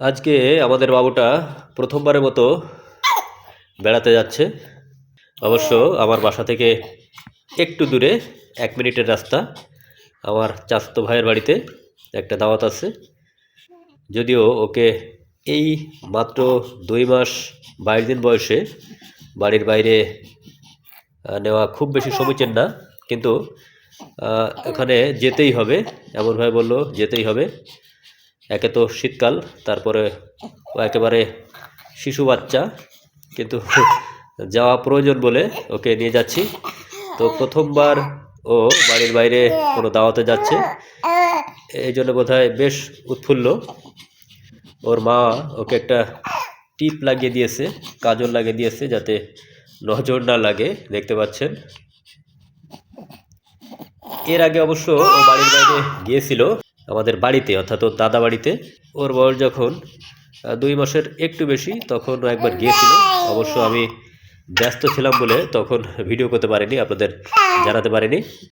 আজকে আমাদের বাবুটা প্রথমবারের মতো বেড়াতে যাচ্ছে। অবশ্য আমার বাসা থেকে একটু দূরে 1 মিনিটের রাস্তা আমার চাচাতো ভাইয়ের বাড়িতে একটা দাওয়াত আছে। যদিও ওকে এই মাত্র 2 মাস 22 দিন বয়সে বাড়ির বাইরে নেওয়া খুব বেশি সমীচীন না, কিন্তু এখানে যেতেই হবে। এমনভাবে বললো যেতেই হবে। একে তো শীতকাল, তারপরে ও একেবারে শিশু বাচ্চা, কিন্তু যাওয়া প্রয়োজন বলে ওকে নিয়ে যাচ্ছি। তো প্রথমবার ও বাড়ির বাইরে কোনো দাওয়াতে যাচ্ছে, এই জন্য বোধহয় বেশ উৎফুল্ল। ওর মা ওকে একটা টিপ লাগিয়ে দিয়েছে, কাজল লাগিয়ে দিয়েছে, যাতে নজর না লাগে। দেখতে পাচ্ছেন, এর আগে অবশ্য ও বাড়ির বাইরে গিয়েছিল আমাদের বাড়িতে, অর্থাৎ ওর দাদা বাড়িতে। ওর বয়স যখন 2 মাসের একটু বেশি, তখন ও একবার গিয়েছিল। অবশ্য আমি ব্যস্ত ছিলাম বলে তখন ভিডিও করতে পারিনি, আপনাদের জানাতে পারিনি।